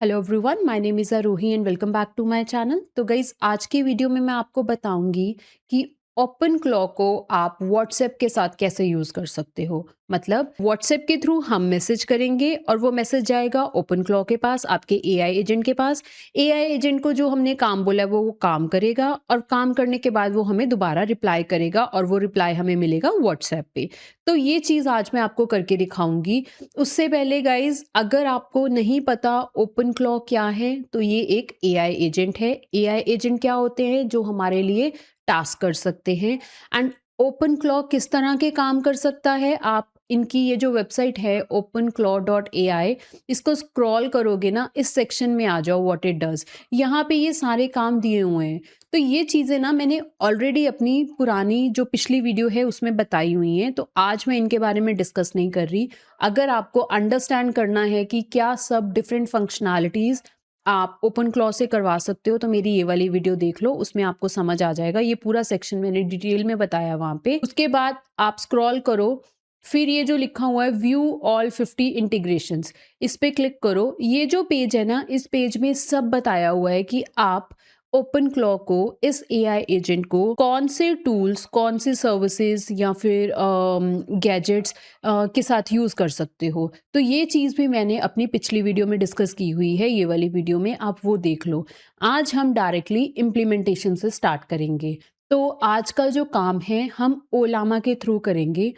Hello everyone, my name is Aarohi and welcome back to my channel. तो guys, आज की video में मैं आपको बताऊंगी कि ओपन क्लॉ को आप व्हाट्सएप के साथ कैसे यूज़ कर सकते हो। मतलब व्हाट्सएप के थ्रू हम मैसेज करेंगे और वो मैसेज जाएगा ओपन क्लॉ के पास, आपके एआई एजेंट के पास। एआई एजेंट को जो हमने काम बोला है वो काम करेगा और काम करने के बाद वो हमें दोबारा रिप्लाई करेगा और वो रिप्लाई हमें मिलेगा व्हाट्सएप पे। तो ये चीज़ आज मैं आपको करके दिखाऊंगी। उससे पहले गाइज, अगर आपको नहीं पता ओपन क्लॉ क्या है, तो ये एक एआई एजेंट है। एआई एजेंट क्या होते हैं? जो हमारे लिए टास्क कर सकते हैं। एंड ओपन क्लॉ किस तरह के काम कर सकता है? आप इनकी ये जो वेबसाइट है openclaw.ai, इसको स्क्रॉल करोगे ना, इस सेक्शन में आ जाओ व्हाट इट डज। यहाँ पे ये सारे काम दिए हुए हैं। तो ये चीज़ें ना मैंने ऑलरेडी अपनी पुरानी जो पिछली वीडियो है उसमें बताई हुई हैं, तो आज मैं इनके बारे में डिस्कस नहीं कर रही। अगर आपको अंडरस्टैंड करना है कि क्या सब डिफरेंट फंक्शनैलिटीज़ आप ओपन क्लॉ से करवा सकते हो, तो मेरी ये वाली वीडियो देख लो, उसमें आपको समझ आ जाएगा। ये पूरा सेक्शन मैंने डिटेल में बताया वहाँ पे। उसके बाद आप स्क्रॉल करो, फिर ये जो लिखा हुआ है व्यू ऑल 50 इंटीग्रेशंस, इस पे क्लिक करो। ये जो पेज है ना, इस पेज में सब बताया हुआ है कि आप ओपन क्लॉ को, इस एआई एजेंट को कौन से टूल्स, कौन से सर्विसेज या फिर गैजेट्स के साथ यूज़ कर सकते हो। तो ये चीज़ भी मैंने अपनी पिछली वीडियो में डिस्कस की हुई है, ये वाली वीडियो में आप वो देख लो। आज हम डायरेक्टली इम्प्लीमेंटेशन से स्टार्ट करेंगे। तो आज का जो काम है हम ओलामा के थ्रू करेंगे।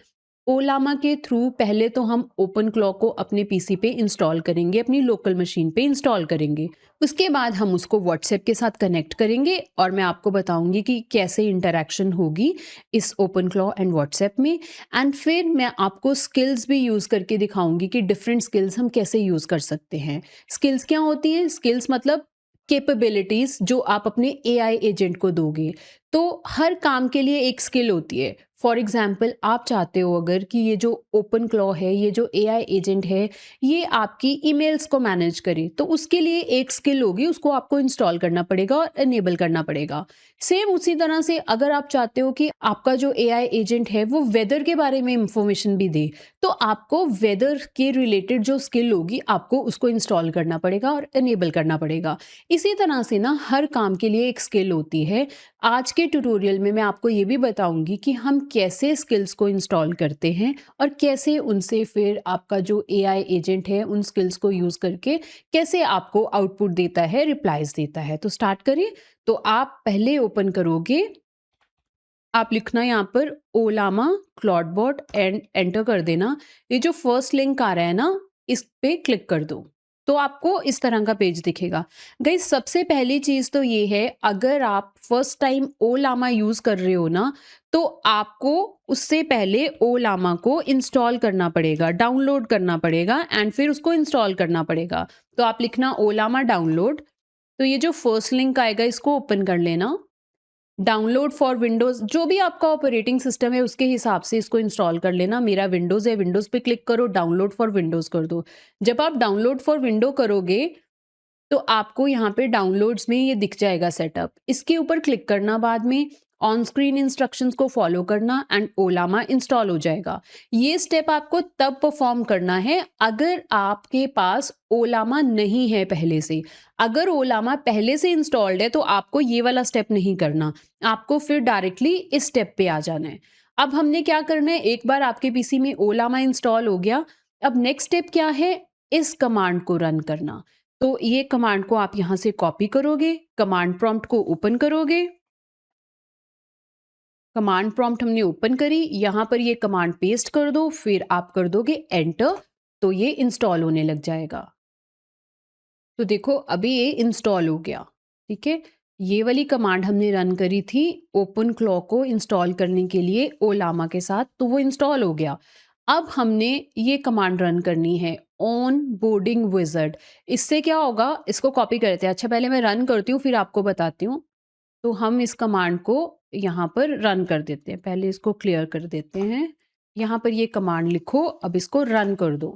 ओलामा के थ्रू पहले तो हम ओपन क्लॉ को अपने पीसी पे इंस्टॉल करेंगे, अपनी लोकल मशीन पे इंस्टॉल करेंगे। उसके बाद हम उसको व्हाट्सएप के साथ कनेक्ट करेंगे और मैं आपको बताऊंगी कि कैसे इंटरेक्शन होगी इस ओपन क्लॉ एंड व्हाट्सएप में। एंड फिर मैं आपको स्किल्स भी यूज़ करके दिखाऊंगी कि डिफरेंट स्किल्स हम कैसे यूज़ कर सकते हैं। स्किल्स क्या होती हैं? स्किल्स मतलब कैपेबिलिटीज जो आप अपने एआई एजेंट को दोगे। तो हर काम के लिए एक स्किल होती है। फॉर एग्जाम्पल, आप चाहते हो अगर कि ये जो ओपन क्लॉ है, ये जो एआई एजेंट है, ये आपकी ईमेल्स को मैनेज करे, तो उसके लिए एक स्किल होगी, उसको आपको इंस्टॉल करना पड़ेगा और एनेबल करना पड़ेगा। सेम उसी तरह से अगर आप चाहते हो कि आपका जो एआई एजेंट है वो वेदर के बारे में इंफॉर्मेशन भी दे, तो आपको वेदर के रिलेटेड जो स्किल होगी आपको उसको इंस्टॉल करना पड़ेगा और एनेबल करना पड़ेगा। इसी तरह से ना हर काम के लिए एक स्किल होती है। आज के ट्यूटोरियल में मैं आपको ये भी बताऊंगी कि हम कैसे स्किल्स को इंस्टॉल करते हैं और कैसे उनसे फिर आपका जो एआई एजेंट है उन स्किल्स को यूज़ करके कैसे आपको आउटपुट देता है, रिप्लाईज देता है। तो स्टार्ट करिए। तो आप पहले ओपन करोगे, आप लिखना यहाँ पर ओलामा क्लॉडबॉट एंड एंटर कर देना। ये जो फर्स्ट लिंक आ रहा है ना, इस पे क्लिक कर दो, तो आपको इस तरह का पेज दिखेगा। गाइस, सबसे पहली चीज़ तो ये है, अगर आप फर्स्ट टाइम ओलामा यूज़ कर रहे हो ना, तो आपको उससे पहले ओलामा को इंस्टॉल करना पड़ेगा, डाउनलोड करना पड़ेगा एंड फिर उसको इंस्टॉल करना पड़ेगा। तो आप लिखना ओलामा डाउनलोड। तो ये जो फर्स्ट लिंक आएगा इसको ओपन कर लेना। डाउनलोड फॉर विंडोज़, जो भी आपका ऑपरेटिंग सिस्टम है उसके हिसाब से इसको इंस्टॉल कर लेना। मेरा विंडोज़ है, विंडोज़ पे क्लिक करो, डाउनलोड फॉर विंडोज़ कर दो। जब आप डाउनलोड फॉर विंडो करोगे तो आपको यहाँ पे डाउनलोड्स में ये दिख जाएगा सेटअप। इसके ऊपर क्लिक करना, बाद में ऑन स्क्रीन इंस्ट्रक्शंस को फॉलो करना एंड ओलामा इंस्टॉल हो जाएगा। ये स्टेप आपको तब परफॉर्म करना है अगर आपके पास ओलामा नहीं है पहले से। अगर ओलामा पहले से इंस्टॉल्ड है तो आपको ये वाला स्टेप नहीं करना, आपको फिर डायरेक्टली इस स्टेप पे आ जाना है। अब हमने क्या करना है, एक बार आपके पीसी में ओलामा इंस्टॉल हो गया, अब नेक्स्ट स्टेप क्या है, इस कमांड को रन करना। तो ये कमांड को आप यहाँ से कॉपी करोगे, कमांड प्रॉम्प्ट को ओपन करोगे। कमांड प्रॉम्प्ट हमने ओपन करी, यहाँ पर ये कमांड पेस्ट कर दो, फिर आप कर दोगे एंटर, तो ये इंस्टॉल होने लग जाएगा। तो देखो अभी ये इंस्टॉल हो गया। ठीक है, ये वाली कमांड हमने रन करी थी ओपन क्लॉ को इंस्टॉल करने के लिए ओलामा के साथ, तो वो इंस्टॉल हो गया। अब हमने ये कमांड रन करनी है ऑन बोर्डिंग विज़ार्ड। इससे क्या होगा, इसको कॉपी करते हैं। अच्छा, पहले मैं रन करती हूँ फिर आपको बताती हूँ। तो हम इस कमांड को यहाँ पर रन कर देते हैं, पहले इसको क्लियर कर देते हैं। यहाँ पर ये कमांड लिखो, अब इसको रन कर दो।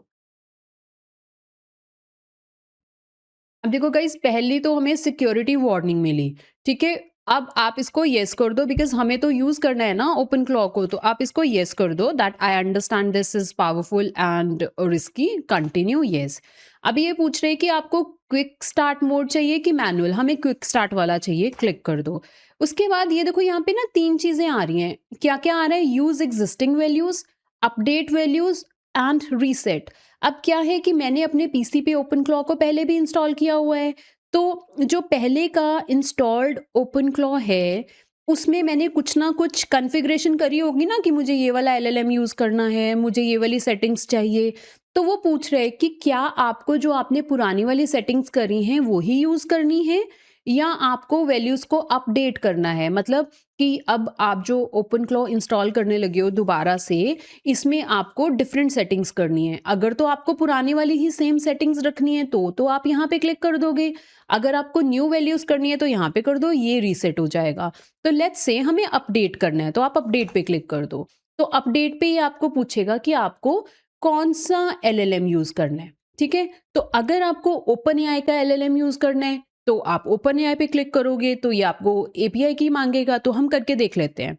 अब देखो गाइस, पहली तो हमें सिक्योरिटी वार्निंग मिली। ठीक है, अब आप इसको येस कर दो, बिकॉज हमें तो यूज करना है ना ओपन क्लॉ को, तो आप इसको येस कर दो that I understand this is powerful and risky, continue, yes. अभी ये पूछ रहे हैं कि आपको क्विक स्टार्ट मोड चाहिए कि मैनुअल, हमें क्विक स्टार्ट वाला चाहिए, क्लिक कर दो। उसके बाद ये देखो यहाँ पे ना 3 चीज़ें आ रही हैं, क्या-क्या आ रहा है? Use existing values, update values and reset. अब क्या है कि मैंने अपने पीसी पे ओपन क्लॉ को पहले भी इंस्टॉल किया हुआ है, तो जो पहले का इंस्टॉल्ड ओपन क्लॉ है, उसमें मैंने कुछ ना कुछ कॉन्फ़िगरेशन करी होगी ना कि मुझे ये वाला एलएलएम यूज़ करना है, मुझे ये वाली सेटिंग्स चाहिए। तो वो पूछ रहे हैं कि क्या आपको जो आपने पुरानी वाली सेटिंग्स करी हैं वो ही यूज़ करनी है या आपको वैल्यूज़ को अपडेट करना है? मतलब कि अब आप जो ओपन क्लॉ इंस्टॉल करने लगे हो दोबारा से, इसमें आपको डिफरेंट सेटिंग्स करनी है। अगर तो आपको पुरानी वाली ही सेम सेटिंग्स रखनी है तो आप यहाँ पे क्लिक कर दोगे। अगर आपको न्यू वैल्यूज़ करनी है तो यहाँ पे कर दो, ये रीसेट हो जाएगा। तो लेट्स से हमें अपडेट करना है, तो आप अपडेट पे क्लिक कर दो। तो अपडेट पे ये आपको पूछेगा कि आपको कौन-सा एलएलएम यूज़ करना है, ठीक है? तो अगर आपको ओपन एआई का एलएलएम यूज़ करना है, तो आप ओपन एआई पे क्लिक करोगे तो ये आपको एपीआई की माँगेगा, तो हम करके देख लेते हैं।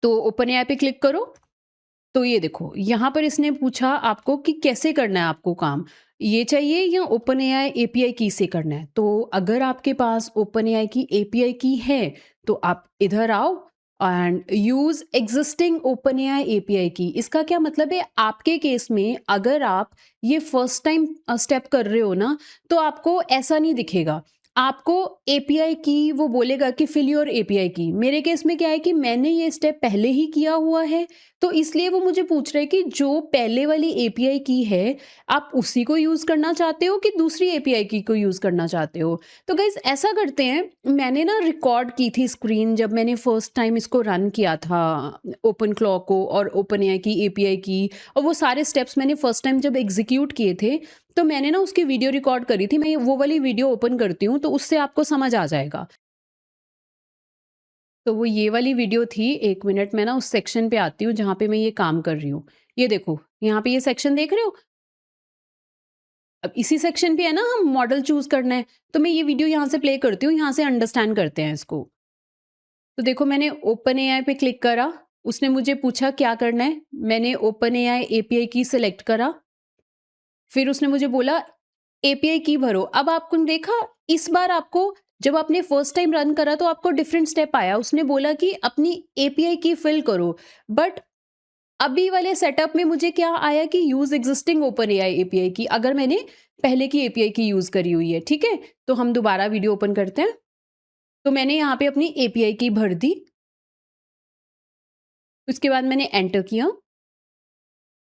तो ओपन एआई पे क्लिक करो, तो ये देखो यहाँ पर इसने पूछा आपको कि कैसे करना है आपको काम, ये चाहिए या ओपन एआई एपीआई की से करना है। तो अगर आपके पास ओपन एआई की एपीआई की है, तो आप इधर आओ and use existing open AI API की। इसका क्या मतलब है, आपके केस में अगर आप ये फर्स्ट टाइम स्टेप कर रहे हो ना, तो आपको ऐसा नहीं दिखेगा। आपको एपीआई की वो बोलेगा कि फिल योर एपीआई की। मेरे केस में क्या है कि मैंने ये स्टेप पहले ही किया हुआ है, तो इसलिए वो मुझे पूछ रहे हैं कि जो पहले वाली एपीआई की है, आप उसी को यूज़ करना चाहते हो कि दूसरी एपीआई की को यूज़ करना चाहते हो? तो गाइज़ ऐसा करते हैं, मैंने ना रिकॉर्ड की थी स्क्रीन जब मैंने फर्स्ट टाइम इसको रन किया था, ओपन क्लॉ को और ओपन एआई की एपीआई की, और वो सारे स्टेप्स मैंने फर्स्ट टाइम जब एग्ज़ीक्यूट किए थे, तो मैंने ना उसकी वीडियो रिकॉर्ड करी थी। मैं वो वाली वीडियो ओपन करती हूँ, तो उससे आपको समझ आ जाएगा। तो वो ये वाली वीडियो थी, 1 मिनट मैं ना उस सेक्शन पे आती हूँ जहाँ पे मैं ये काम कर रही हूँ। ये देखो, यहाँ पे ये सेक्शन देख रहे हो? अब इसी सेक्शन पे है ना हम मॉडल चूज़ करना है, तो मैं ये वीडियो यहाँ से प्ले करती हूँ, यहाँ से अंडरस्टैंड करते हैं इसको। तो देखो मैंने ओपन एआई पे क्लिक करा, उसने मुझे पूछा क्या करना है, मैंने ओपन एआई एपीआई की सेलेक्ट करा, फिर उसने मुझे बोला एपीआई की भरो। अब आपको देखा, इस बार आपको जब आपने फर्स्ट टाइम रन करा तो आपको डिफरेंट स्टेप आया, उसने बोला कि अपनी एपीआई की फिल करो, बट अभी वाले सेटअप में मुझे क्या आया कि use existing open AI API की, अगर मैंने पहले की एपीआई की यूज करी हुई है, ठीक है? तो हम दोबारा वीडियो ओपन करते हैं। तो मैंने यहाँ पे अपनी एपीआई की भर दी, उसके बाद मैंने एंटर किया।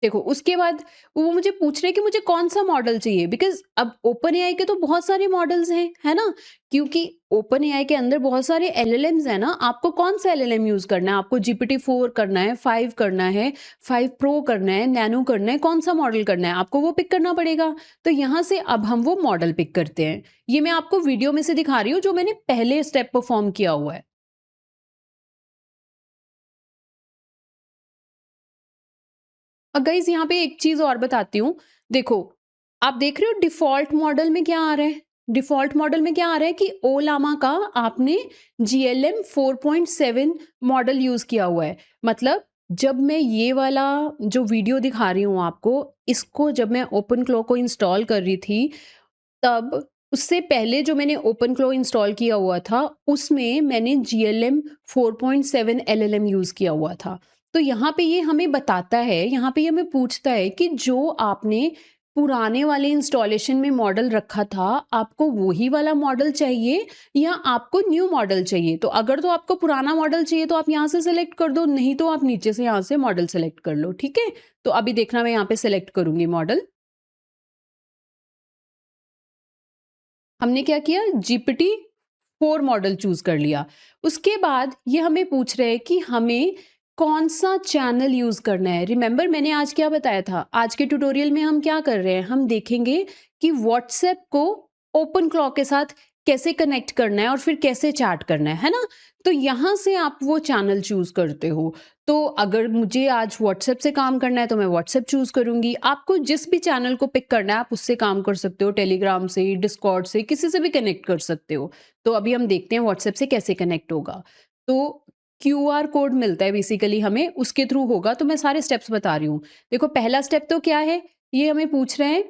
देखो, उसके बाद वो मुझे पूछ रहे हैं कि मुझे कौन-सा मॉडल चाहिए, बिकॉज़ अब ओपन एआई के तो बहुत सारे मॉडल्स हैं, है ना? क्योंकि ओपन एआई के अंदर बहुत सारे एलएलएम्स हैं ना, आपको कौन-सा एलएलएम यूज़ करना है? आपको जीपीटी 4 करना है, 5 करना है, 5 प्रो करना है, नैनो करना है, कौन-सा मॉडल करना है? आपको वो पिक करना पड़ेगा। तो यहाँ से अब हम वो मॉडल पिक करते हैं। ये मैं आपको वीडियो में से दिखा रही हूँ, जो मैंने पहले स्टेप परफ़ॉर्म किया हुआ है। गाइज़ यहाँ पे एक चीज़ और बताती हूँ। देखो, आप देख रहे हो डिफ़ॉल्ट मॉडल में क्या आ रहा है? डिफ़ॉल्ट मॉडल में क्या आ रहा है कि ओलामा का आपने जीएलएम 4.7 मॉडल यूज़ किया हुआ है। मतलब जब मैं ये वाला जो वीडियो दिखा रही हूँ आपको, इसको जब मैं ओपन क्लॉ को इंस्टॉल कर रही थी, तब उससे पहले जो मैंने ओपन क्लॉ इंस्टॉल किया हुआ था, उसमें मैंने जीएलएम 4.7 एलएलएम यूज़ किया हुआ था। तो यहाँ पे ये हमें बताता है, यहाँ पे ये हमें पूछता है कि जो आपने पुराने वाले इंस्टॉलेशन में मॉडल रखा था, आपको वही वाला मॉडल चाहिए या आपको न्यू मॉडल चाहिए? तो अगर तो आपको पुराना मॉडल चाहिए तो आप यहाँ से सेलेक्ट कर दो, नहीं तो आप नीचे से यहाँ से मॉडल सेलेक्ट कर लो, ठीक है? तो अभी देखना, मैं यहाँ पे सेलेक्ट करूँगी मॉडल। हमने क्या किया, जीपीटी 4 मॉडल चूज़ कर लिया। उसके बाद ये हमें पूछ रहे हैं कि हमें कौन-सा चैनल यूज़ करना है। रिमेंबर मैंने आज क्या बताया था? आज के ट्यूटोरियल में हम क्या कर रहे हैं? हम देखेंगे कि व्हाट्सएप को ओपन क्लॉ के साथ कैसे कनेक्ट करना है और फिर कैसे चैट करना है ना? तो यहाँ से आप वो चैनल चूज़ करते हो। तो अगर मुझे आज व्हाट्सएप से काम करना है तो मैं व्हाट्सएप चूज़ करूँगी। आपको जिस भी चैनल को पिक करना है आप उससे काम कर सकते हो, टेलीग्राम से, डिस्कॉर्ड से, किसी से भी कनेक्ट कर सकते हो। तो अभी हम देखते हैं व्हाट्सएप से कैसे कनेक्ट होगा। तो क्यूआर कोड मिलता है बेसिकली हमें, उसके थ्रू होगा, तो मैं सारे स्टेप्स बता रही हूँ। देखो पहला स्टेप तो क्या है, ये हमें पूछ रहे हैं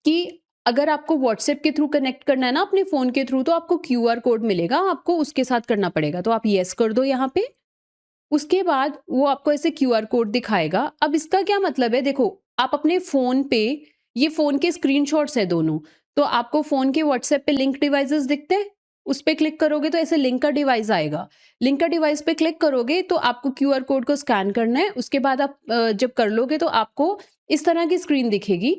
कि अगर आपको व्हाट्सएप के थ्रू कनेक्ट करना है ना अपने फ़ोन के थ्रू, तो आपको क्यूआर कोड मिलेगा, आपको उसके साथ करना पड़ेगा। तो आप येस कर दो यहाँ पे। उसके बाद वो आपको ऐसे क्यूआर कोड दिखाएगा। अब इसका क्या मतलब है, देखो आप अपने फ़ोन पे, ये फ़ोन के स्क्रीनशॉट्स हैं दोनों, तो आपको फ़ोन के व्हाट्सएप पे लिंक डिवाइसेस दिखते हैं, उस पे क्लिक करोगे तो ऐसे लिंक का डिवाइस आएगा। लिंक का डिवाइस पे क्लिक करोगे तो आपको क्यूआर कोड को स्कैन करना है, उसके बाद आप जब कर लोगे तो आपको इस तरह की स्क्रीन दिखेगी।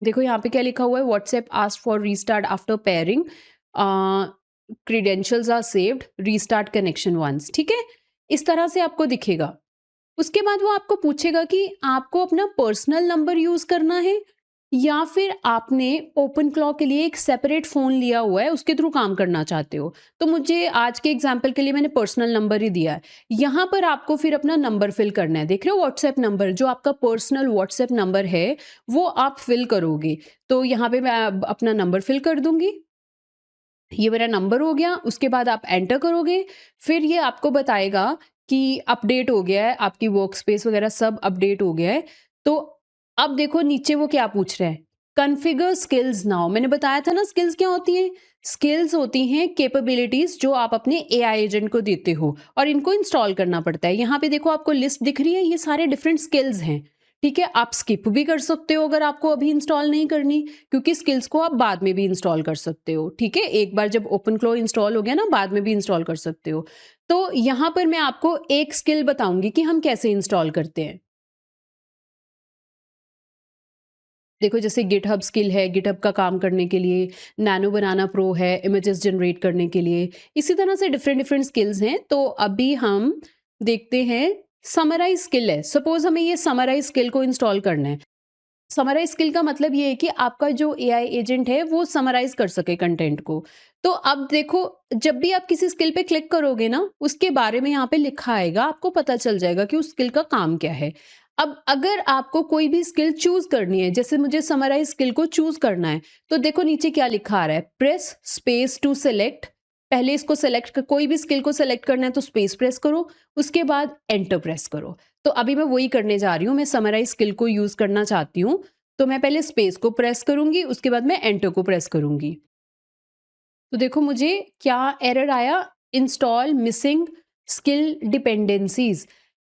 देखो यहाँ पे क्या लिखा हुआ है, WhatsApp asked for restart after pairing, credentials are saved, restart connection once, ठीक है? इस तरह से आपको दिखेगा। उसके बाद वो आपको पूछेगा कि आपको अपना पर्सनल नंबर यूज़ करना है या फिर आपने ओपन क्लॉक के लिए एक सेपरेट फ़ोन लिया हुआ है, उसके थ्रू काम करना चाहते हो। तो मुझे आज के एग्ज़ाम्पल के लिए मैंने पर्सनल नंबर ही दिया है। यहाँ पर आपको फिर अपना नंबर फ़िल करना है। देख रहे हो व्हाट्सएप नंबर, जो आपका पर्सनल व्हाट्सएप नंबर है, वो आप फ़िल करोगे। तो यहाँ पे मैं अब अपना नंबर फ़िल कर दूँगी। ये मेरा नंबर हो गया, उसके बाद आप एंटर करोगे, फिर ये आपको बताएगा कि अपडेट हो गया है, आपकी वर्कस्पेस वगैरह सब अपडेट हो गया है। तो अब देखो नीचे वो क्या पूछ रहा है, कॉन्फ़िगर स्किल्स नाउ। मैंने बताया था ना स्किल्स क्या होती हैं? स्किल्स होती हैं कैपेबिलिटीज़ जो आप अपने एआई एजेंट को देते हो और इनको इंस्टॉल करना पड़ता है। यहाँ पे देखो आपको लिस्ट दिख रही है, ये सारे डिफरेंट स्किल्स हैं, ठीक है? आप स्किप भी कर सकते हो अगर आपको अभी इंस्टॉल नहीं करनी, क्योंकि स्किल्स को आप बाद में भी इंस्टॉल कर सकते हो, ठीक है? एक बार जब ओपन क्लो इंस्टॉल हो गया ना, बाद में भी इंस्टॉल कर सकते हो। तो यहाँ पर मैं आपको एक स्किल बताऊँगी कि हम कैसे इंस्टॉल करते हैं। देखो जैसे गिटहब स्किल है, गिटहब का काम करने के लिए, नैनो बनाना प्रो है, इमेजेस जनरेट करने के लिए, इसी तरह से डिफरेंट डिफरेंट स्किल्स हैं। तो अभी हम देखते हैं, समराइज़ स्किल है। सपोज़ हमें ये समराइज़ स्किल को इंस्टॉल करना है। समराइज़ स्किल का मतलब ये है कि आपका जो एआई एजेंट है वो समराइज़ कर सके कंटेंट को। तो अब देखो, जब भी आप किसी स्किल पे क्लिक करोगे ना, उसके बारे में यहाँ पे लिखा आएगा, आपको पता चल जाएगा कि उस स्किल का काम क्या है। अब अगर आपको कोई भी स्किल चूज़ करनी है, जैसे मुझे समराइज़ स्किल को चूज़ करना है, तो देखो नीचे क्या लिखा आ रहा है, प्रेस स्पेस टू सेलेक्ट। पहले इसको सेलेक्ट क कोई भी स्किल को सेलेक्ट करना है तो स्पेस प्रेस करो, उसके बाद एंटर प्रेस करो। तो अभी मैं वही करने जा रही हूँ, मैं समराइज़ स्किल को यूज़ करना चाहती हूँ, तो मैं पहले स्पेस को प्रेस करूँगी, उसके बाद मैं एंटर को प्रेस करूँगी। तो देखो मुझे क्या एरर आया, इंस्टॉल मिसिंग स्किल डिपेंडेंसीज़।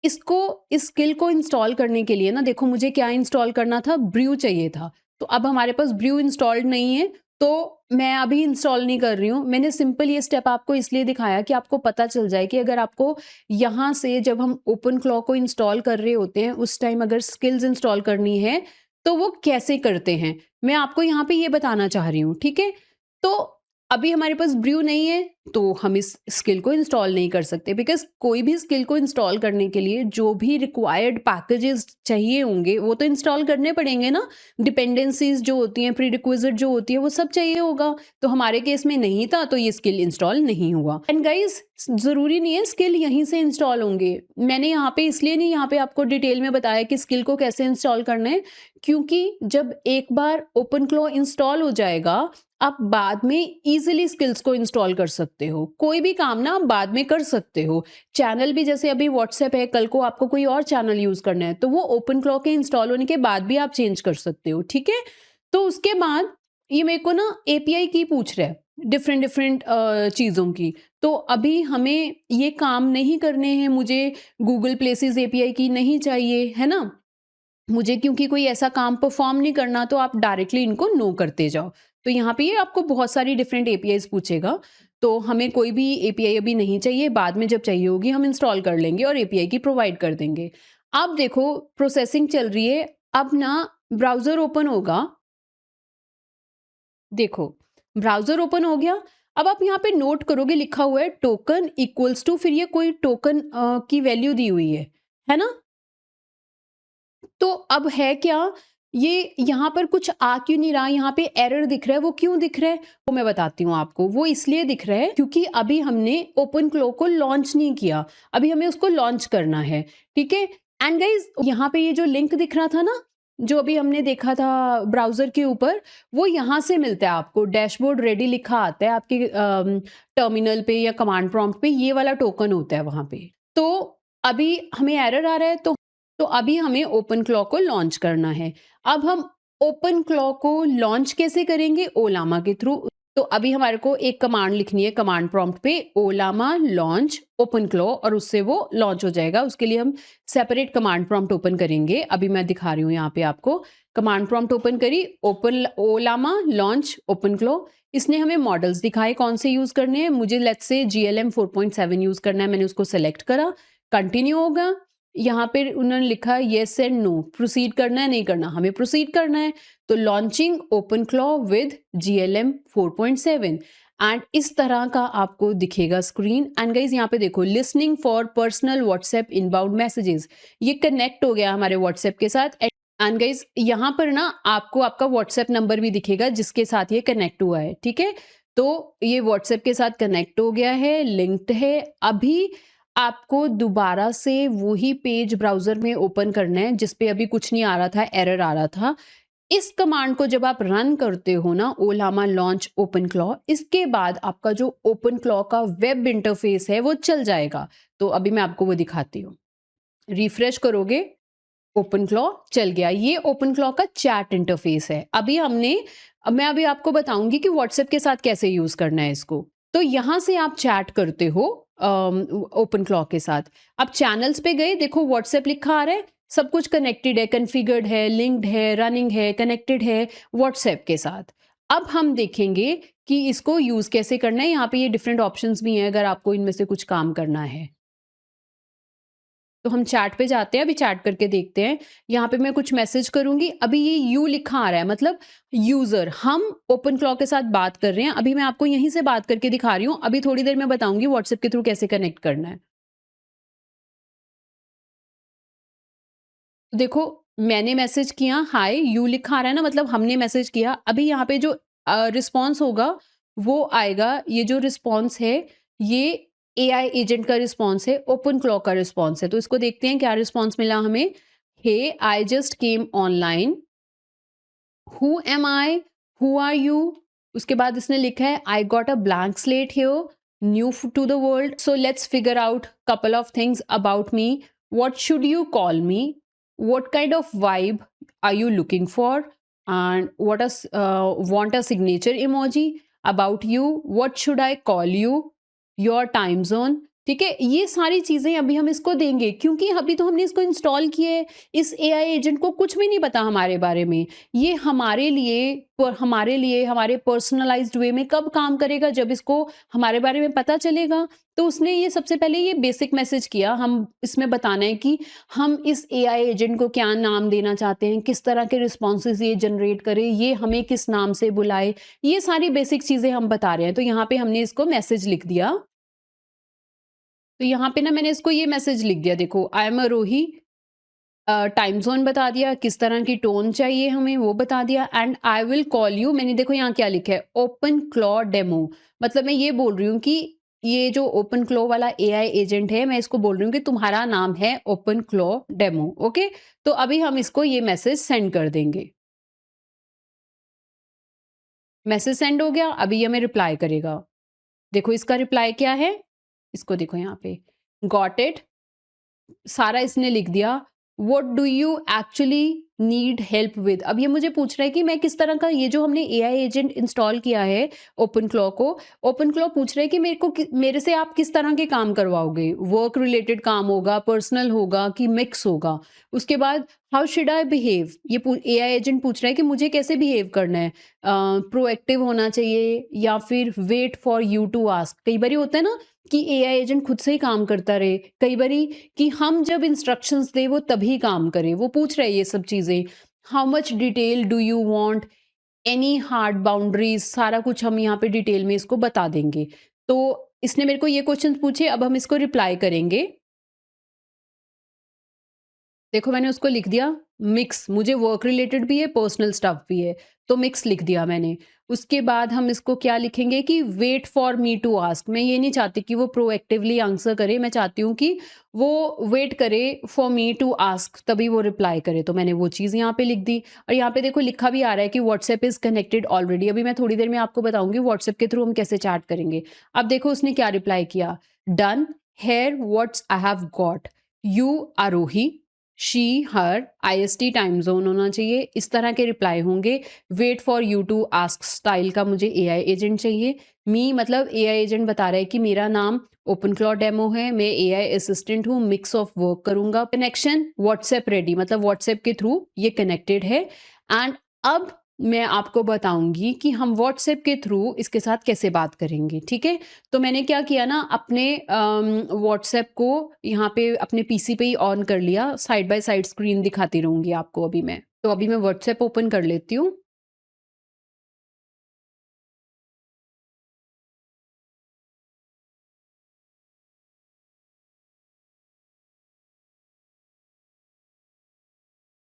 इसको इस स्किल को इंस्टॉल करने के लिए ना, देखो मुझे क्या इंस्टॉल करना था, ब्रू चाहिए था। तो अब हमारे पास ब्रू इंस्टॉल्ड नहीं है, तो मैं अभी इंस्टॉल नहीं कर रही हूँ। मैंने सिंपल ये स्टेप आपको इसलिए दिखाया कि आपको पता चल जाए कि अगर आपको यहाँ से जब हम ओपन क्लॉ को इंस्टॉल कर रहे होते हैं, उस टाइम अगर स्किल्स इंस्टॉल करनी है, तो वो कैसे करते हैं। मैं आपको यहाँ पे ये बताना चाह रही हूँ, ठीक है? तो अभी हमारे पास ब्रू नहीं है, तो हम इस स्किल को इंस्टॉल नहीं कर सकते, बिकॉज़ कोई भी स्किल को इंस्टॉल करने के लिए जो भी रिक्वायर्ड पैकेजेस चाहिए होंगे, वो तो इंस्टॉल करने पड़ेंगे ना। डिपेंडेंसीज़ जो होती हैं, प्रीरिक्विज़िट जो होती है, वो सब चाहिए होगा। तो हमारे केस में नहीं था, तो ये स्किल इंस्टॉल नहीं हुआ। एंड गाइज़, ज़रूरी नहीं है स्किल यहीं से इंस्टॉल होंगे। मैंने यहाँ पे इसलिए नहीं यहाँ पे आपको डिटेल में बताया कि स्किल को कैसे इंस्टॉल करना है, क्योंकि जब एक बार ओपन क्लो इंस्टॉल हो जाएगा, आप बाद में ईज़िली स्किल्स को इंस्टॉल कर सकते हो। कोई भी काम ना आप बाद में कर सकते हो। चैनल भी जैसे अभी व्हाट्सएप है, कल को आपको कोई और चैनल यूज़ करना है, तो वो ओपन क्लॉ के इंस्टॉल होने के बाद भी आप चेंज कर सकते हो, ठीक है? तो उसके बाद ये मेरे को ना एपीआई की पूछ रहा है, डिफरेंट डिफरेंट चीज़ों की। तो अभी हमें ये काम नहीं करने हैं, मुझे गूगल प्लेसेस एपीआई की नहीं चाहिए, है ना? मुझे क्योंकि कोई ऐसा काम परफॉर्म नहीं करना, तो आप डायरेक्टली इनको नो करते जाओ। तो यहाँ पे ये आपको बहुत सारी डिफरेंट एपीआईज़ पूछेगा, तो हमें कोई भी एपीआई अभी नहीं चाहिए, बाद में जब चाहिए होगी हम इंस्टॉल कर लेंगे और एपीआई की प्रोवाइड कर देंगे। अब देखो प्रोसेसिंग चल रही है, अब ना ब्राउज़र ओपन होगा, देखो ब्राउज़र ओपन हो गया। अब आप यहाँ पे नोट करोगे, लिखा हुआ है टोकन इक्वल्स टू, फिर ये कोई टोकन की वैल्यू दी हुई है ना? तो अब है क्या, ये यहाँ पर कुछ आ क्यों नहीं रहा, यहाँ पे एरर दिख रहा है, वो क्यों दिख रहा है? वो मैं बताती हूँ आपको। वो इसलिए दिख रहा है क्योंकि अभी हमने ओपन क्लो को लॉन्च नहीं किया, अभी हमें उसको लॉन्च करना है, ठीक है? एंड गाइज़, यहाँ पे ये जो लिंक दिख रहा था ना, जो अभी हमने देखा था ब्राउज़र के ऊपर, वो यहाँ से मिलता है आपको। डैशबोर्ड रेडी लिखा आता है आपके टर्मिनल पे या कमांड प्रॉम्प्ट पे, ये वाला टोकन होता है वहाँ पे। तो अभी हमें एरर आ रहा है, तो अभी हमें ओपन क्लॉ को लॉन्च करना है। अब हम ओपन क्लॉ को लॉन्च कैसे करेंगे? ओलामा के थ्रू। तो अभी हमारे को एक कमांड लिखनी है कमांड प्रॉम्प्ट पे ओलामा लॉन्च ओपन क्लॉ और उससे वो लॉन्च हो जाएगा। उसके लिए हम सेपरेट कमांड प्रॉम्प्ट ओपन करेंगे। अभी मैं दिखा रही हूँ यहाँ पे आपको। कमांड प्रॉम्प्ट ओपन करी, ओपन ओलामा लॉन्च ओपन क्लॉ। इसने हमें मॉडल्स दिखाए कौन से यूज़ करने हैं। मुझे लेट्स से GLM 4.7 यूज़ करना है, मैंने उसको सेलेक्ट करा, कंटिन्यू होगा। यहाँ पे उन्होंने लिखा येस एंड नो, प्रोसीड करना है नहीं करना, हमें प्रोसीड करना है। तो launching open claw with GLM 4.7 and इस तरह का आपको दिखेगा स्क्रीन। एंड गाइज यहाँ पे देखो listening for personal WhatsApp inbound messages, ये कनेक्ट हो गया हमारे व्हाट्सएप के साथ। एंड गाइज यहाँ पर ना आपको आपका व्हाट्सएप नंबर भी दिखेगा जिसके साथ ये कनेक्ट हुआ है, ठीक है। तो ये व्हाट्सएप के साथ कनेक्ट हो गया है, लिंक्ड है। अभी आपको दोबारा से वही पेज ब्राउज़र में ओपन करना है जिस पे अभी कुछ नहीं आ रहा था, एरर आ रहा था। इस कमांड को जब आप रन करते हो ना, ओलामा लॉन्च ओपन क्लॉ, इसके बाद आपका जो ओपन क्लॉ का वेब इंटरफेस है वो चल जाएगा। तो अभी मैं आपको वो दिखाती हूँ। रिफ्रेश करोगे, ओपन क्लॉ चल गया। ये ओपन क्लॉ का चैट इंटरफेस है। अब मैं अभी आपको बताऊंगी कि व्हाट्सएप के साथ कैसे यूज करना है इसको। तो यहां से आप चैट करते हो ओपन क्लॉ के साथ। अब चैनल्स पे गए, देखो व्हाट्सएप लिखा आ रहा है, सब कुछ कनेक्टेड है, कॉन्फ़िगर्ड है, लिंक्ड है, रनिंग है, कनेक्टेड है व्हाट्सएप के साथ। अब हम देखेंगे कि इसको यूज कैसे करना है। यहाँ पे ये डिफरेंट ऑप्शंस भी हैं अगर आपको इनमें से कुछ काम करना है। तो हम चैट पे जाते हैं, अभी चैट करके देखते हैं। यहाँ पे मैं कुछ मैसेज करूँगी, अभी ये यू लिखा आ रहा है मतलब यूज़र, हम ओपन क्लॉ के साथ बात कर रहे हैं। अभी मैं आपको यहीं से बात करके दिखा रही हूँ, अभी थोड़ी देर में बताऊँगी व्हाट्सएप के थ्रू कैसे कनेक्ट करना है। तो देखो मैंने मैसेज किया हाय, यू लिखा आ रहा है ना, मतलब हमने मैसेज किया। अभी यहाँ पे जो रिस्पॉन्स होगा वो आएगा। ये जो रिस्पॉन्स है ये एआई एजेंट का रिस्पॉन्स है, ओपन क्लॉ का रिस्पॉन्स है। तो इसको देखते हैं क्या रिस्पॉन्स मिला हमें। Hey I just came online, who am I, who are you. उसके बाद इसने लिखा है I got a blank slate here, new to the world, so let's figure out couple of things about me, what should you call me, what kind of vibe are you looking for, and want a signature emoji about you, what should I call you, your time zone। ठीक है, ये सारी चीजें अभी हम इसको देंगे क्योंकि अभी तो हमने इसको इंस्टॉल किए है। इस एआई एजेंट को कुछ भी नहीं पता हमारे बारे में। ये हमारे लिए हमारे पर्सनलाइज्ड वे में कब काम करेगा, जब इसको हमारे बारे में पता चलेगा। तो उसने ये सबसे पहले ये बेसिक मैसेज किया, हम इसमें बताना है कि हम इस एआई एजेंट को क्या नाम देना चाहते हैं, किस तरह के रिस्पॉन्सेज ये जनरेट करे, ये हमें किस नाम से बुलाए, ये सारी बेसिक चीजें हम बता रहे हैं। तो यहाँ पे हमने इसको मैसेज लिख दिया। तो यहाँ पे ना मैंने इसको ये मैसेज लिख दिया, देखो आई एम अरोही, टाइम ज़ोन बता दिया, किस तरह की टोन चाहिए हमें वो बता दिया, and I will call you. मैंने देखो यहाँ क्या लिखा है, ओपन क्लॉ डेमो। मतलब मैं ये बोल रही हूँ कि ये जो ओपन क्लॉ वाला एआई एजेंट है, मैं इसको बोल रही हूँ कि तुम्हारा नाम है ओपन क्लॉ डेमो। ओके, तो अभी हम इसको ये मैसेज सेंड कर देंगे। मैसेज सेंड हो गया, अभी ये हमें रिप्लाई करेगा। देखो इसका रिप्लाई क्या है, इसको देखो यहाँ पे, गॉट इट, सारा इसने लिख दिया। What do you actually need help with. अब ये मुझे पूछ रहा है कि मैं किस तरह का, ये जो हमने एआई एजेंट इंस्टॉल किया है ओपन क्लॉ को, ओपन क्लॉ पूछ रहा है कि मेरे से आप किस तरह के काम करवाओगे, वर्क रिलेटेड काम होगा, पर्सनल होगा कि मिक्स होगा। उसके बाद हाउ शुड आई बिहेव, ये एआई एजेंट पूछ रहा है कि मुझे कैसे बिहेव करना है, प्रोएक्टिव होना चाहिए या फिर wait for you to ask. कई बार होता है ना कि एआई एजेंट खुद से ही काम करता रहे, कई बारी कि हम जब इंस्ट्रक्शंस दें वो तभी काम करे। वो पूछ रहे हैं ये सब चीज़ें। How much detail do you want, any hard boundaries, सारा कुछ हम यहाँ पे डिटेल में इसको बता देंगे। तो इसने मेरे को ये क्वेश्चन पूछे, अब हम इसको रिप्लाई करेंगे। देखो मैंने उसको लिख दिया मिक्स, मुझे वर्क रिलेटेड भी है, पर्सनल स्टफ भी है, तो मिक्स लिख दिया मैंने। उसके बाद हम इसको क्या लिखेंगे कि wait for me to ask. मैं ये नहीं चाहती कि वो प्रोएक्टिवली आंसर करे, मैं चाहती हूँ कि वो वेट करे फॉर मी टू आस्क, तभी वो रिप्लाई करे। तो मैंने वो चीज़ यहाँ पे लिख दी। और यहाँ पे देखो लिखा भी आ रहा है कि व्हाट्सएप इज कनेक्टेड ऑलरेडी। अभी मैं थोड़ी देर में आपको बताऊंगी व्हाट्सएप के थ्रू हम कैसे चैट करेंगे। अब देखो उसने क्या रिप्लाई किया, done, here what's I have got, you Aarohi, she, her, IST time zone होना चाहिए, इस तरह के रिप्लाई होंगे। Wait for you to ask style का मुझे एआई एजेंट चाहिए। मी मतलब एआई एजेंट बता रहा है कि मेरा नाम ओपन क्लॉ डेमो है, मैं एआई असिस्टेंट हूँ, मिक्स ऑफ वर्क करूँगा। कनेक्शन व्हाट्सएप रेडी मतलब व्हाट्सएप के थ्रू ये कनेक्टेड है। एंड अब मैं आपको बताऊँगी कि हम व्हाट्सएप के थ्रू इसके साथ कैसे बात करेंगे, ठीक है? तो मैंने क्या किया ना अपने व्हाट्सएप को यहाँ पे अपने पीसी पे ही ऑन कर लिया, साइड बाय साइड स्क्रीन दिखाती रहूँगी आपको अभी मैं। तो अभी मैं व्हाट्सएप ओपन कर लेती हूँ।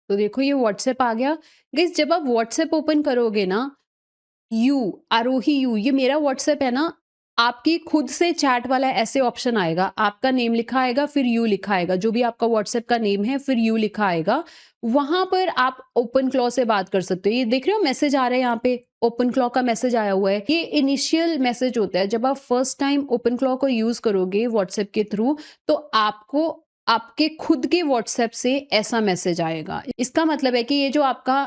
तो देखो ये व्हाट्सएप आ गया। गाइस जब आप व्हाट्सएप ओपन करोगे ना, यू, आरोही यू, ये मेरा व्हाट्सएप है ना, आपकी खुद से चैट वाला ऐसे ऑप्शन आएगा, आपका नेम लिखा आएगा, फिर यू लिखा आएगा, जो भी आपका व्हाट्सएप का नेम है, फिर यू लिखा आएगा। वहाँ पर आप ओपन क्लॉ से बात कर सकते हो। ये देख रहे हो मैसेज आ रहा है यहाँ पे, ओपन क्लॉ का मैसेज आया हुआ है। ये इनिशियल मैसेज होता है, जब आप फर्स्ट टाइम ओपन क्लॉ को यूज़ करोगे व्हाट्सएप के थ्रू, तो आपको आपके खुद के व्हाट्सएप से ऐसा मैसेज आएगा। इसका मतलब है कि ये जो आपका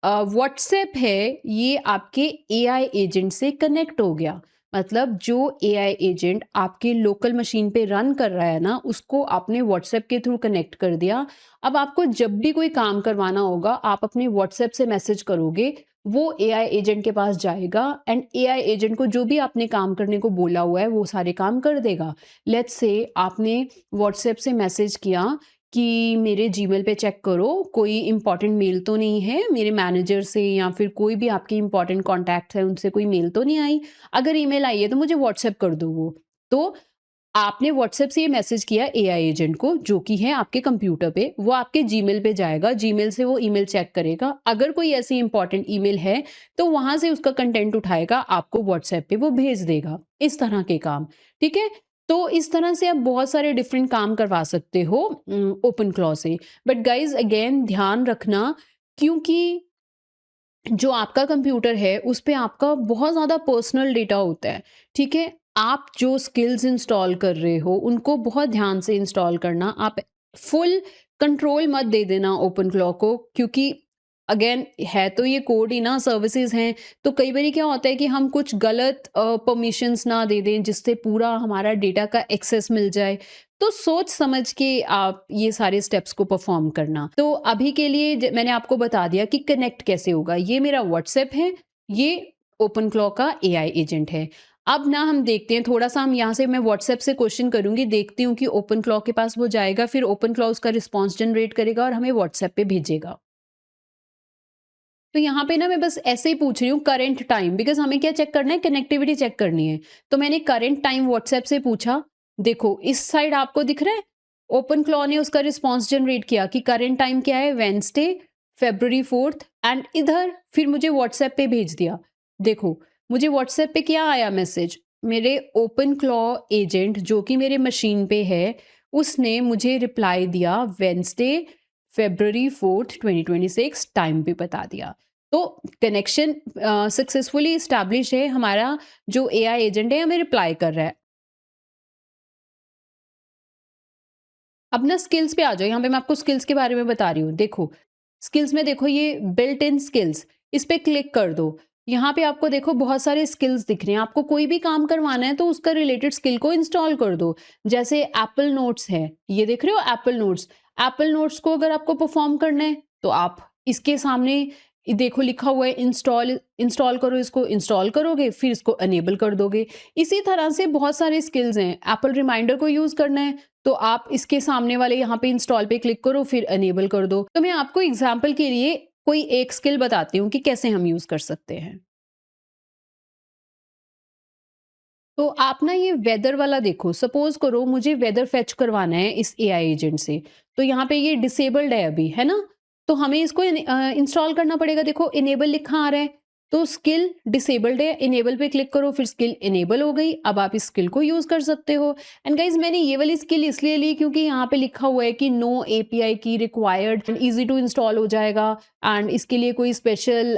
व्हाट्सएप है, ये आपके एआई एजेंट से कनेक्ट हो गया। मतलब जो एआई एजेंट आपके लोकल मशीन पे रन कर रहा है ना, उसको आपने व्हाट्सएप के थ्रू कनेक्ट कर दिया। अब आपको जब भी कोई काम करवाना होगा, आप अपने व्हाट्सएप से मैसेज करोगे, वो एआई एजेंट के पास जाएगा एंड एआई एजेंट को जो भी आपने काम करने को बोला हुआ है, वो सारे काम कर देगा। लेट्स से आपने व्हाट्सएप से मैसेज किया कि मेरे जीमेल पे चेक करो, कोई इम्पोर्टेंट मेल तो नहीं है मेरे मैनेजर से या फिर कोई भी आपके इम्पोर्टेंट कॉन्टैक्ट है, उनसे कोई मेल तो नहीं आई? अगर ईमेल आई है तो मुझे व्हाट्सएप कर दो वो। तो आपने व्हाट्सएप से ये मैसेज किया एआई एजेंट को, जो कि है आपके कंप्यूटर पे, वो आपके जीमेल पे जाएगा, जीमेल से वो ईमेल चेक करेगा। अगर कोई ऐसी इम्पोर्टेंट ईमेल है, तो वहाँ से उसका कंटेंट उठाएगा, आपको व्हाट्सएप पे वो भेज देगा। इस तरह के काम, ठीक है? तो इस तरह से आप बहुत सारे डिफरेंट काम करवा सकते हो ओपन क्लॉ से। बट गाइज़ अगेन ध्यान रखना, क्योंकि जो आपका कंप्यूटर है, उस पे आपका बहुत ज़्यादा पर्सनल डेटा होता है, ठीक है? आप जो स्किल्स इंस्टॉल कर रहे हो, उनको बहुत ध्यान से इंस्टॉल करना। आप फुल कंट्रोल मत दे देना ओपन क्लॉ को, क्योंकि अगेन है तो ये कोड ही ना, सर्विसेज़ हैं, तो कई बारी क्या होता है कि हम कुछ गलत परमिशंस ना दे दें, जिससे पूरा हमारा डेटा का एक्सेस मिल जाए। तो सोच समझ के आप ये सारे स्टेप्स को परफॉर्म करना। तो अभी के लिए मैंने आपको बता दिया कि कनेक्ट कैसे होगा। ये मेरा व्हाट्सएप है, ये ओपन क्लॉ का एआई एजेंट है। अब ना हम देखते हैं थोड़ा सा, हम यहाँ से मैं व्हाट्सएप से क्वेश्चन करूंगी, देखती हूँ कि ओपन क्लॉ के पास वो जाएगा, फिर ओपन क्लॉ उसका रिस्पॉन्स जनरेट करेगा और हमें व्हाट्सएप पे भेजेगा। तो यहाँ पे ना मैं बस ऐसे ही पूछ रही हूँ करंट टाइम, बिकॉज़ हमें क्या चेक करना है, कनेक्टिविटी चेक करनी है। तो मैंने करंट टाइम व्हाट्सएप से पूछा, देखो इस साइड आपको दिख रहा है, ओपन क्लॉ ने उसका रिस्पॉन्स जनरेट किया कि करंट टाइम क्या है, वेडनेसडे फ़रवरी 4th, एंड इधर फिर मुझे व्हाट्सएप पे भेज दिया। देखो, मुझे व्हाट्सएप पे क्या आया मैसेज, मेरे ओपन क्लॉ एजेंट जो कि मेरे मशीन पे है, उसने मुझे रिप्लाई दिया वेडनेसडे फ़रवरी 4th 2026, टाइम भी बता दिया। तो कनेक्शन सक्सेसफुली एस्टैब्लिश है, हमारा जो एआई एजेंट है हमें रिप्लाई कर रहा है। अब ना स्किल्स पे आ जाओ, यहाँ पे मैं आपको स्किल्स के बारे में बता रही हूँ। देखो, स्किल्स में देखो ये बिल्ट इन स्किल्स, इस पे क्लिक कर दो। यहाँ पे आपको देखो बहुत सारे स्किल्स दिख रहे हैं। आपको कोई भी काम करवाना है तो उसका रिलेटेड स्किल को इंस्टॉल कर दो। जैसे एप्पल नोट्स है, ये देख रहे हो एप्पल नोट्स। एप्पल नोट्स को अगर आपको परफॉर्म करना है तो आप इसके सामने देखो लिखा हुआ है इंस्टॉल, इंस्टॉल करो, इसको इंस्टॉल करोगे, फिर इसको अनेबल कर दोगे। इसी तरह से बहुत सारे स्किल्स हैं। एप्पल रिमाइंडर को यूज़ करना है तो आप इसके सामने वाले यहाँ पे इंस्टॉल पे क्लिक करो, फिर अनेबल कर दो। तो मैं आपको एग्जांपल के लिए कोई एक स्किल बताती हूँ कि कैसे हम यूज़ कर सकते हैं। तो आप ना ये वेदर वाला देखो, सपोज करो मुझे वेदर फेच करवाना है इस एआई एजेंट से, तो यहाँ पे ये डिसेबल्ड है अभी, है ना? तो हमें इसको इंस्टॉल करना पड़ेगा। देखो इनेबल लिखा आ रहा है, तो स्किल डिसेबल्ड है, इनेबल पे क्लिक करो, फिर स्किल इनेबल हो गई। अब आप इस स्किल को यूज़ कर सकते हो। एंड गाइज मैंने ये वाली स्किल इसलिए ली क्योंकि यहाँ पे लिखा हुआ है कि नो एपीआई की required and easy to install हो जाएगा, एंड इसके लिए कोई स्पेशल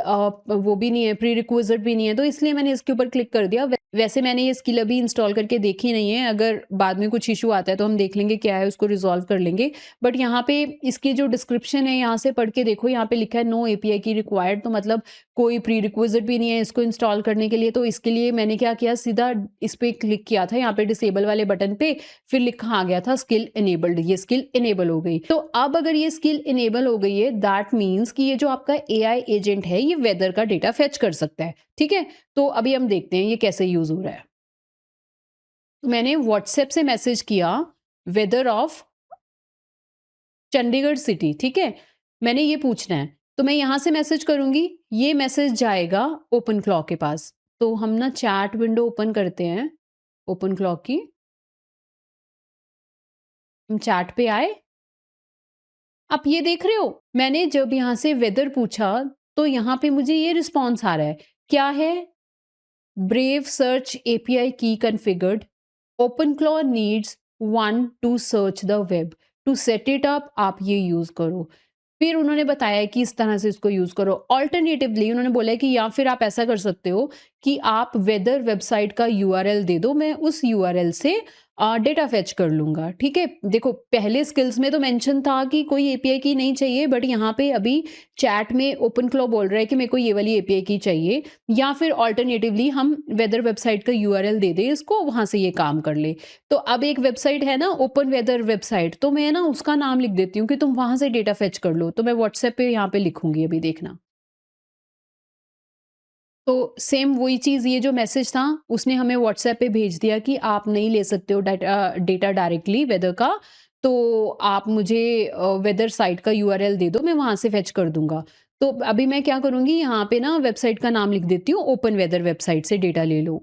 वो भी नहीं है, प्री रिक्विजिट भी नहीं है, तो इसलिए मैंने इसके ऊपर क्लिक कर दिया। वैसे मैंने ये स्किल अभी इंस्टॉल करके देखी नहीं है, अगर बाद में कुछ इश्यू आता है तो हम देख लेंगे क्या है, उसको रिज़ॉल्व कर लेंगे। बट यहाँ पे इसकी जो डिस्क्रिप्शन है यहाँ से पढ़ के देखो, यहाँ पे लिखा है नो एपीआई की रिक्वायर्ड, तो मतलब कोई प्री-रिक्विज़िट भी नहीं है इसको इंस्टॉल करने के लिए। तो इसके लिए मैंने क्या किया, सीधा इस पे क्लिक किया था यहाँ पे डिसेबल वाले बटन पे, फिर लिखा आ गया था स्किल इनेबल्ड, ये स्किल इनेबल हो गई। तो अब अगर ये स्किल इनेबल हो गई है, दैट मीन्स कि ये जो आपका एआई एजेंट है ये वेदर का डेटा फेच कर सकता है, ठीक है? तो अभी हम देखते हैं ये कैसे यूज़ हो रहा है। तो मैंने व्हाट्सएप से मैसेज किया वेदर ऑफ चंडीगढ़ सिटी, ठीक है? मैंने ये पूछना है, तो मैं यहाँ से मैसेज करूँगी, ये मैसेज जाएगा ओपन क्लॉक के पास। तो हम ना चैट विंडो ओपन करते हैं, ओपन क्लॉक की। हम चैट पे आए, आप ये देख रहे हो? मैंने जब यहाँ से वेदर पूछा, तो यहाँ पे मुझे ये रिस्पॉन्स आ रहा है। क्या है? ब्रेव सर्च एपीआई की configured, OpenClaw needs one to search the web, to set it up आप ये यूज़ करो। फिर उन्होंने बताया कि इस तरह से इसको यूज़ करो। अल्टरनेटिवली उन्होंने बोला है कि या फिर आप ऐसा कर सकते हो कि आप वेदर वेबसाइट का यूआरएल दे दो, मैं उस यूआरएल से डेटा फेच कर लूँगा, ठीक है? देखो, पहले स्किल्स में तो मेंशन था कि कोई एपीआई की नहीं चाहिए, बट यहाँ पे अभी चैट में ओपनक्लॉ बोल रहा है कि मेरे को ये वाली एपीआई की चाहिए, या फिर अल्टरनेटिवली हम वेदर वेबसाइट का यूआरएल दे दें इसको, वहाँ से ये काम कर ले। तो अब एक वेबसाइट है ना ओपन वेदर वेबसाइट, तो मैं ना उसका नाम लिख देती हूँ कि तुम वहाँ से डेटा फेच कर लो। तो मैं व्हाट्सएप पे यहाँ पे लिखूँगी, अभी देखना। तो सेम वही चीज़, ये जो मैसेज था उसने हमें व्हाट्सएप पे भेज दिया कि आप नहीं ले सकते हो डेटा डायरेक्टली वेदर का, तो आप मुझे वेदर साइट का यूआरएल दे दो, मैं वहाँ से फेच कर दूँगा। तो अभी मैं क्या करूँगी, यहाँ पे ना वेबसाइट का नाम लिख देती हूँ, ओपन वेदर वेबसाइट से डेटा ले लो।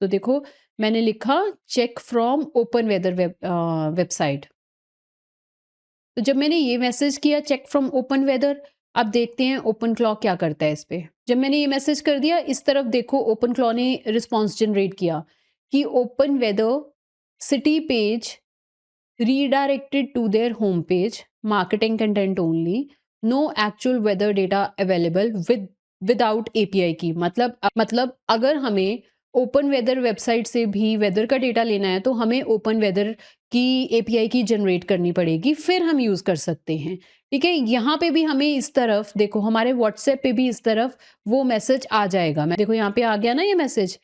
तो देखो, मैंने लिखा check from open weather website. तो जब मैंने ये मैसेज किया चेक फ्रॉम ओपन वेदर, अब देखते हैं ओपन क्लॉ क्या करता है इस पे। जब मैंने ये मैसेज कर दिया, इस तरफ देखो ओपन क्लॉ ने रिस्पॉन्स जनरेट किया कि open weather city page redirected to their homepage, marketing content only, no actual weather data available without API की। मतलब अगर हमें ओपन वेदर वेबसाइट से भी वेदर का डेटा लेना है, तो हमें ओपन वेदर की एपीआई की जनरेट करनी पड़ेगी, फिर हम यूज़ कर सकते हैं, ठीक है? यहाँ पे भी हमें इस तरफ देखो, हमारे व्हाट्सएप पे भी इस तरफ वो मैसेज आ जाएगा। मैं देखो यहाँ पे आ गया ना ये मैसेज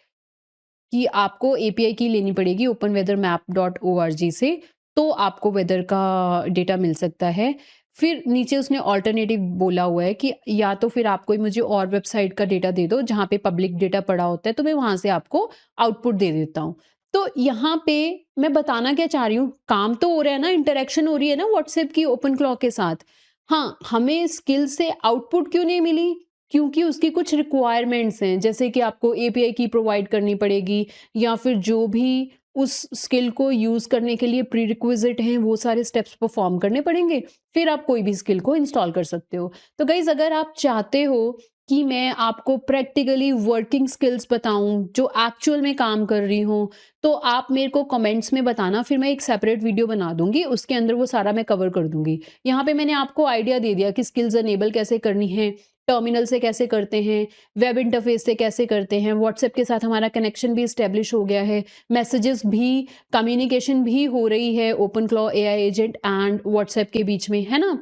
कि आपको एपीआई की लेनी पड़ेगी open weather map dot org से, तो आपको वेदर का डेटा मिल सकता है। फिर नीचे उसने ऑल्टरनेटिव बोला हुआ है कि या तो फिर आप कोई मुझे और वेबसाइट का डेटा दे दो जहाँ पे पब्लिक डेटा पड़ा होता है, तो मैं वहाँ से आपको आउटपुट दे देता हूँ। तो यहाँ पे मैं बताना क्या चाह रही हूँ, काम तो हो रहा है ना, इंटरेक्शन हो रही है ना व्हाट्सएप की ओपन क्लॉ के साथ। हाँ, हमें स्किल से आउटपुट क्यों नहीं मिली? क्योंकि उसकी कुछ रिक्वायरमेंट्स हैं, जैसे कि आपको एपीआई की प्रोवाइड करनी पड़ेगी, या फिर जो भी उस स्किल को यूज़ करने के लिए प्रीरिक्विजिट हैं, वो सारे स्टेप्स परफॉर्म करने पड़ेंगे, फिर आप कोई भी स्किल को इंस्टॉल कर सकते हो। तो गाइज़, अगर आप चाहते हो कि मैं आपको प्रैक्टिकली वर्किंग स्किल्स बताऊँ जो एक्चुअल में काम कर रही हूँ, तो आप मेरे को कमेंट्स में बताना, फिर मैं एक सेपरेट वीडियो बना दूँगी, उसके अंदर वो सारा मैं कवर कर दूँगी। यहाँ पे मैंने आपको आइडिया दे दिया कि स्किल्स इनेबल कैसे करनी है, टर्मिनल से कैसे करते हैं, वेब इंटरफेस से कैसे करते हैं, व्हाट्सएप के साथ हमारा कनेक्शन भी एस्टेब्लिश हो गया है, मैसेजेस भी, कम्युनिकेशन भी हो रही है open claw AI agent and WhatsApp के बीच में, है ना?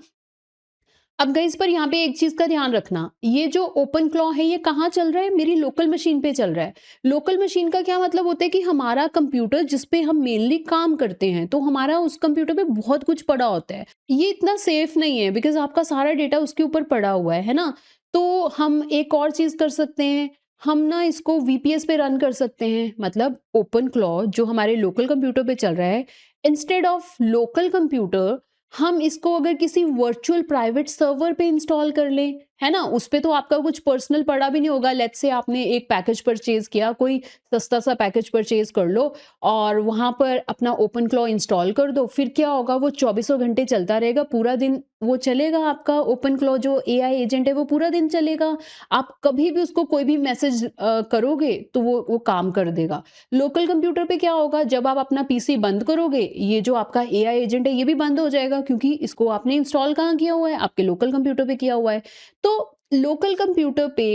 अब गाइस, पर यहाँ पे एक चीज़ का ध्यान रखना, ये जो ओपन क्लॉ है ये कहाँ चल रहा है? मेरी लोकल मशीन पे चल रहा है। लोकल मशीन का क्या मतलब होता है कि हमारा कंप्यूटर जिस पे हम मेनली काम करते हैं, तो हमारा उस कंप्यूटर पे बहुत कुछ पड़ा होता है। ये इतना सेफ नहीं है बिकॉज़ आपका सारा डेटा उसके ऊपर पड़ा हुआ है ना? तो हम एक और चीज़ कर सकते हैं, हम ना इसको वीपीएस पे रन कर सकते हैं। मतलब ओपन क्लॉ जो हमारे लोकल कंप्यूटर पे चल रहा है, इंस्टेड ऑफ लोकल कंप्यूटर हम इसको अगर किसी वर्चुअल प्राइवेट सर्वर पे इंस्टॉल कर लें, है ना? उस पे तो आपका कुछ पर्सनल पड़ा भी नहीं होगा। लेट्स से आपने एक पैकेज परचेज़ किया, कोई सस्ता सा पैकेज परचेज़ कर लो और वहाँ पर अपना ओपन क्लॉ इंस्टॉल कर दो। फिर क्या होगा, वो चौबीसों घंटे चलता रहेगा, पूरा दिन वो चलेगा। आपका ओपन क्लॉ जो एआई एजेंट है वो पूरा दिन चलेगा। आप कभी भी उसको कोई भी मैसेज करोगे तो वो काम कर देगा। लोकल कंप्यूटर पे क्या होगा, जब आप अपना पीसी बंद करोगे, ये जो आपका एआई एजेंट है ये भी बंद हो जाएगा, क्योंकि इसको आपने इंस्टॉल कहाँ किया हुआ है? आपके लोकल कंप्यूटर पे किया हुआ है। तो लोकल कंप्यूटर पे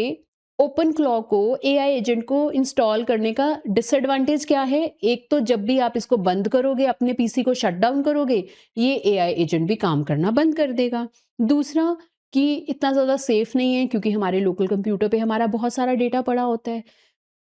ओपन क्लॉ को एआई एजेंट को इंस्टॉल करने का डिसएडवांटेज क्या है? एक तो जब भी आप इसको बंद करोगे, अपने पीसी को शट डाउन करोगे, ये एआई एजेंट भी काम करना बंद कर देगा। दूसरा कि इतना ज़्यादा सेफ नहीं है क्योंकि हमारे लोकल कंप्यूटर पे हमारा बहुत सारा डेटा पड़ा होता है।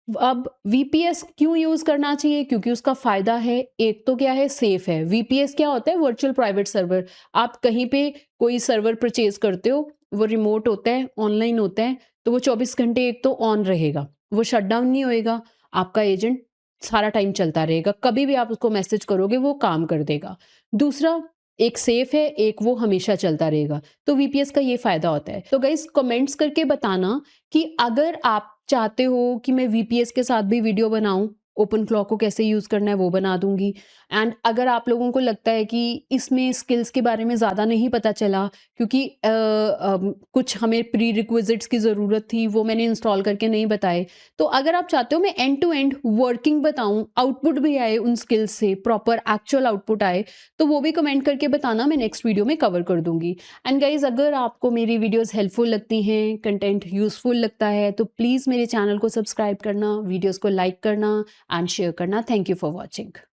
अब वीपीएस क्यों यूज़ करना चाहिए? क्योंकि उसका फ़ायदा है, एक तो क्या है सेफ है। वीपीएस क्या होता है? Virtual private server. आप कहीं पे कोई सर्वर परचेज़ करते हो, वो रिमोट होता है, ऑनलाइन होता है, तो वो 24 घंटे एक तो ऑन रहेगा, वो शट डाउन नहीं होएगा। आपका एजेंट सारा टाइम चलता रहेगा, कभी भी आप उसको मैसेज करोगे वो काम कर देगा। दूसरा, एक सेफ है, एक वो हमेशा चलता रहेगा, तो वीपीएस का ये फ़ायदा होता है। तो गाइज़ कमेंट्स करके बताना कि अगर आप चाहते हो कि मैं वीपीएस के साथ भी वीडियो बनाऊँ, ओपन क्लॉ को कैसे यूज़ करना है वो बना दूँगी। एंड अगर आप लोगों को लगता है कि इसमें स्किल्स के बारे में ज़्यादा नहीं पता चला क्योंकि कुछ हमें प्री रिक्विजिट्स की ज़रूरत थी, वो मैंने इंस्टॉल करके नहीं बताए। तो अगर आप चाहते हो मैं एंड टू एंड वर्किंग बताऊँ, आउटपुट भी आए उन स्किल्स से, प्रॉपर एक्चुअल आउटपुट आए, तो वो भी कमेंट करके बताना, मैं नेक्स्ट वीडियो में कवर कर दूँगी। एंड गाइज़ अगर आपको मेरी वीडियोज़ हेल्पफुल लगती हैं, कंटेंट यूज़फुल लगता है, तो प्लीज़ मेरे चैनल को सब्सक्राइब करना, वीडियोज़ को लाइक करना एंड शेयर करना। Thank you for watching.